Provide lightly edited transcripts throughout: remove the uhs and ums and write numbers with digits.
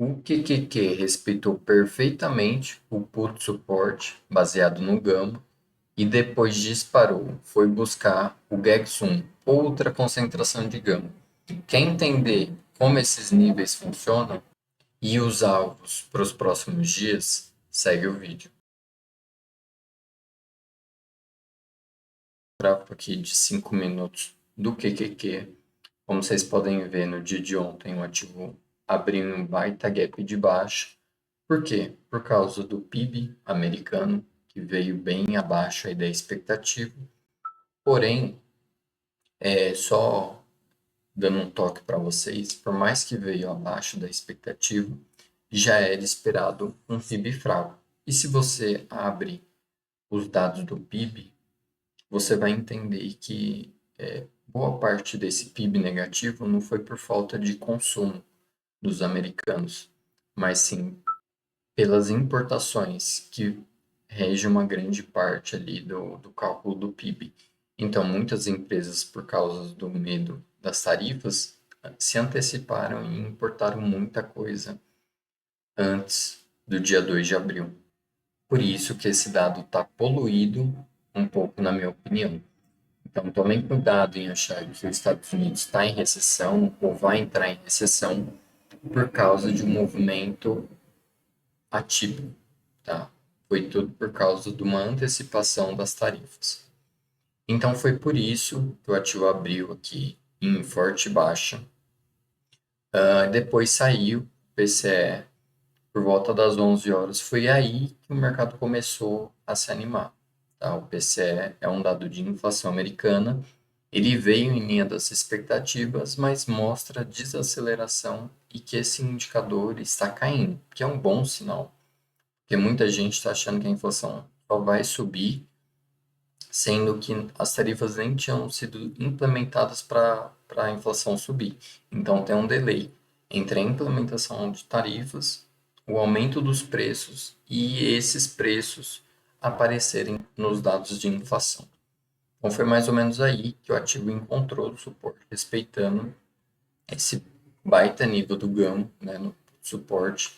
O QQQ respeitou perfeitamente o put support baseado no Gama e depois disparou, foi buscar o GEX1, outra concentração de Gama. Quer entender como esses níveis funcionam e os alvos para os próximos dias? Segue o vídeo. Gráfico aqui de 5 minutos do QQQ. Como vocês podem ver, no dia de ontem o ativo abriu um baita gap de baixa. Por quê? Por causa do PIB americano, que veio bem abaixo aí da expectativa. Porém, só dando um toque para vocês, por mais que veio abaixo da expectativa, já era esperado um PIB fraco. E se você abre os dados do PIB, você vai entender que boa parte desse PIB negativo não foi por falta de consumo dos americanos, mas sim pelas importações, que rege uma grande parte ali do cálculo do PIB. Então, muitas empresas, por causa do medo das tarifas, se anteciparam e importaram muita coisa antes do dia 2 de abril. Por isso que esse dado está poluído um pouco, na minha opinião. Então, tomem cuidado em achar que os Estados Unidos está em recessão ou vai entrar em recessão por causa de um movimento atípico, tá? Foi tudo por causa de uma antecipação das tarifas. Então foi por isso que o ativo abriu aqui em forte baixa. Depois saiu PCE por volta das 11 horas. Foi aí que o mercado começou a se animar. Tá? O PCE é um dado de inflação americana. Ele veio em linha das expectativas, mas mostra desaceleração e que esse indicador está caindo, que é um bom sinal. Porque muita gente está achando que a inflação só vai subir, sendo que as tarifas nem tinham sido implementadas para a inflação subir. Então tem um delay entre a implementação de tarifas, o aumento dos preços e esses preços aparecerem nos dados de inflação. Então foi mais ou menos aí que o ativo encontrou o suporte, respeitando esse baita nível do Gama, né, no suporte,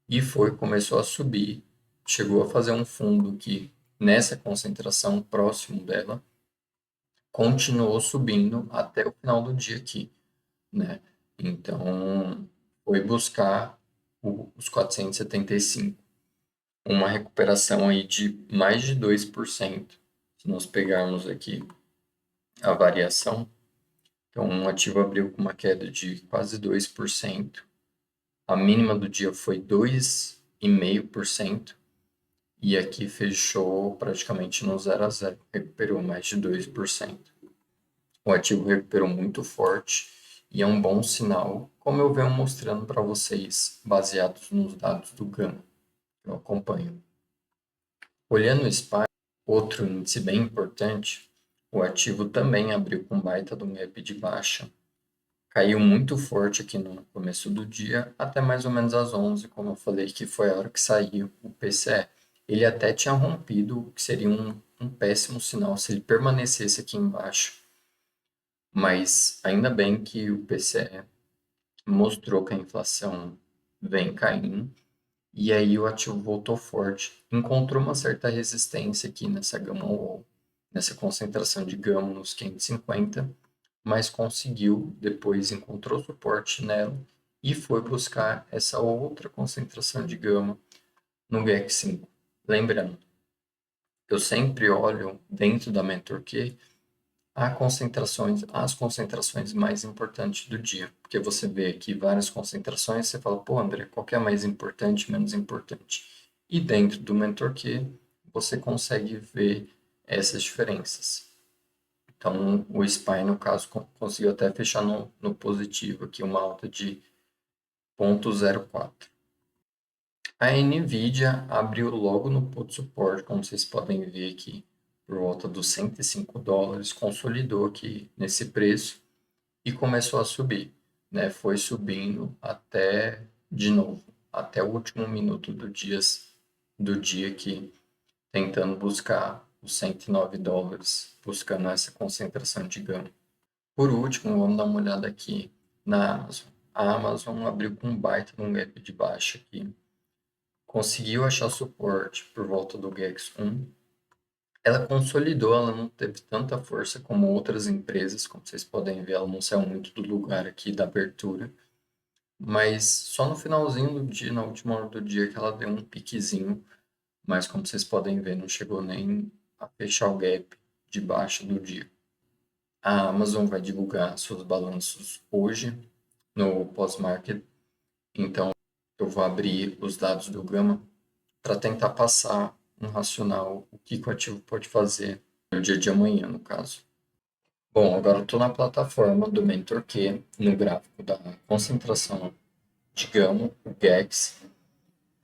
e começou a subir, chegou a fazer um fundo que nessa concentração próximo dela continuou subindo até o final do dia aqui, né? Então foi buscar os 475, uma recuperação aí de mais de 2%. Se nós pegarmos aqui a variação, então um ativo abriu com uma queda de quase 2%, a mínima do dia foi 2,5%. E aqui fechou praticamente no zero a zero, recuperou mais de 2%. O ativo recuperou muito forte e é um bom sinal, como eu venho mostrando para vocês, baseados nos dados do Gama, que eu acompanho. Olhando o SPY, outro índice bem importante, o ativo também abriu com baita do gap de baixa. Caiu muito forte aqui no começo do dia, até mais ou menos às 11, como eu falei, que foi a hora que saiu o PCE. Ele até tinha rompido, o que seria um péssimo sinal se ele permanecesse aqui embaixo. Mas ainda bem que o PCE mostrou que a inflação vem caindo, e aí o ativo voltou forte. Encontrou uma certa resistência aqui nessa gama wall, nessa concentração de gama nos 550, mas conseguiu, depois encontrou suporte nela e foi buscar essa outra concentração de gama no GEC5. Lembrando, eu sempre olho dentro da Mentor-Q as concentrações mais importantes do dia, porque você vê aqui várias concentrações, você fala, pô, André, qual que é a mais importante, menos importante? E dentro do Mentor-Q, você consegue ver essas diferenças. Então, o SPY, no caso, conseguiu até fechar no positivo aqui, uma alta de 0,04. A NVIDIA abriu logo no put support, como vocês podem ver aqui, por volta dos $105, consolidou aqui nesse preço e começou a subir, né? Foi subindo até, de novo, até o último minuto do dia aqui, tentando buscar os $109, buscando essa concentração de gama. Por último, vamos dar uma olhada aqui na Amazon. a Amazon abriu com um baita de um gap de baixa aqui. Conseguiu achar suporte por volta do GEX1. Ela consolidou, ela não teve tanta força como outras empresas, como vocês podem ver, ela não saiu muito do lugar aqui da abertura. Mas só no finalzinho do dia, na última hora do dia, que ela deu um piquezinho. Mas como vocês podem ver, não chegou nem a fechar o gap de baixa do dia. A Amazon vai divulgar seus balanços hoje no pós-market, então eu vou abrir os dados do Gama para tentar passar um racional, o que o ativo pode fazer no dia de amanhã, no caso. Bom, agora eu estou na plataforma do MentorQ, no gráfico da concentração de Gama, o GEX.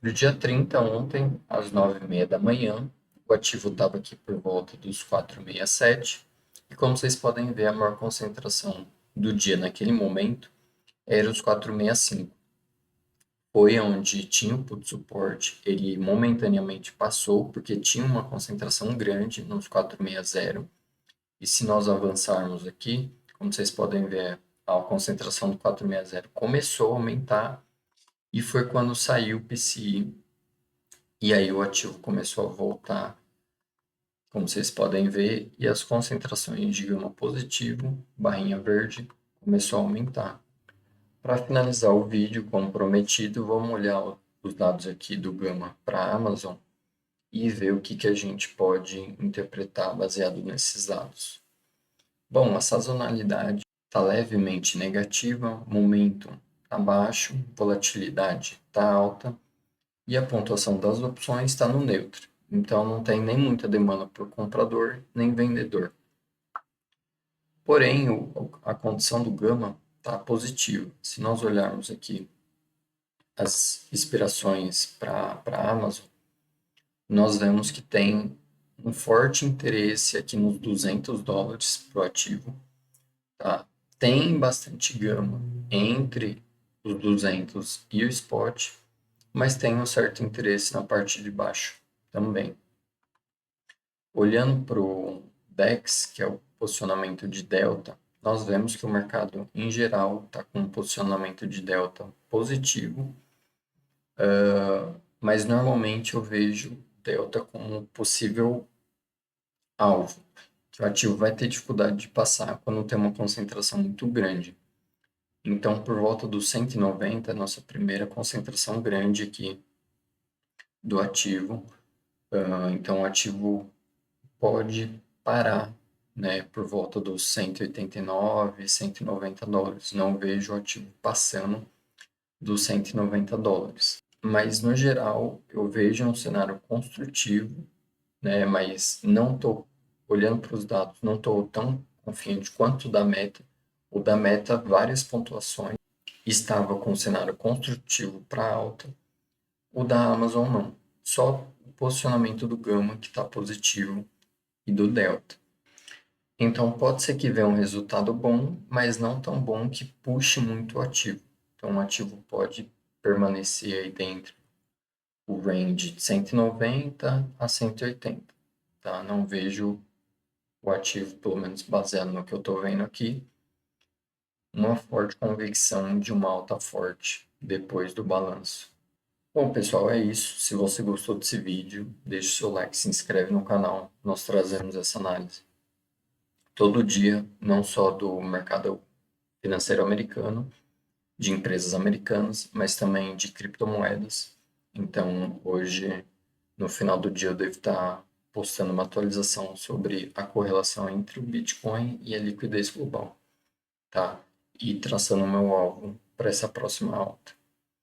No dia 30, ontem, às 9h30 da manhã, o ativo estava aqui por volta dos 4,67. E como vocês podem ver, a maior concentração do dia naquele momento era os 4,65. Foi onde tinha o put suporte, ele momentaneamente passou, porque tinha uma concentração grande nos 460. E se nós avançarmos aqui, como vocês podem ver, a concentração do 460 começou a aumentar e foi quando saiu o PCI. E aí o ativo começou a voltar, como vocês podem ver, e as concentrações de gama positivo, barrinha verde, começou a aumentar. Para finalizar o vídeo, como prometido, vamos olhar os dados aqui do Gama para a Amazon e ver o que a gente pode interpretar baseado nesses dados. Bom, a sazonalidade está levemente negativa, momento está baixo, volatilidade está alta e a pontuação das opções está no neutro. Então não tem nem muita demanda por comprador nem vendedor. Porém, a condição do Gama está positiva. Se nós olharmos aqui as inspirações para a Amazon, nós vemos que tem um forte interesse aqui nos $200 para o ativo. Tá? Tem bastante gama entre os 200 e o spot, mas tem um certo interesse na parte de baixo também. Olhando para o DEX, que é o posicionamento de delta, nós vemos que o mercado em geral está com um posicionamento de delta positivo, mas normalmente eu vejo delta como possível alvo, que o ativo vai ter dificuldade de passar quando tem uma concentração muito grande. Então, por volta dos 190, nossa primeira concentração grande aqui do ativo. Então, o ativo pode parar, né, por volta dos 189, $190. Não vejo o ativo passando dos $190. Mas, no geral, eu vejo um cenário construtivo, né, mas não estou olhando para os dados, não estou tão confiante quanto da meta. O da meta, várias pontuações, estava com um cenário construtivo para alta. O da Amazon não. Só o posicionamento do Gama que está positivo e do Delta. Então pode ser que venha um resultado bom, mas não tão bom que puxe muito o ativo. Então o ativo pode permanecer aí dentro o range de 190 a 180. Tá? Não vejo o ativo, pelo menos baseado no que eu estou vendo aqui, uma forte convicção de uma alta forte depois do balanço. Bom, pessoal, é isso. Se você gostou desse vídeo, deixe seu like, se inscreve no canal. Nós trazemos essa análise todo dia, não só do mercado financeiro americano, de empresas americanas, mas também de criptomoedas. Então, hoje, no final do dia, eu devo estar postando uma atualização sobre a correlação entre o Bitcoin e a liquidez global, tá? E traçando o meu alvo para essa próxima alta.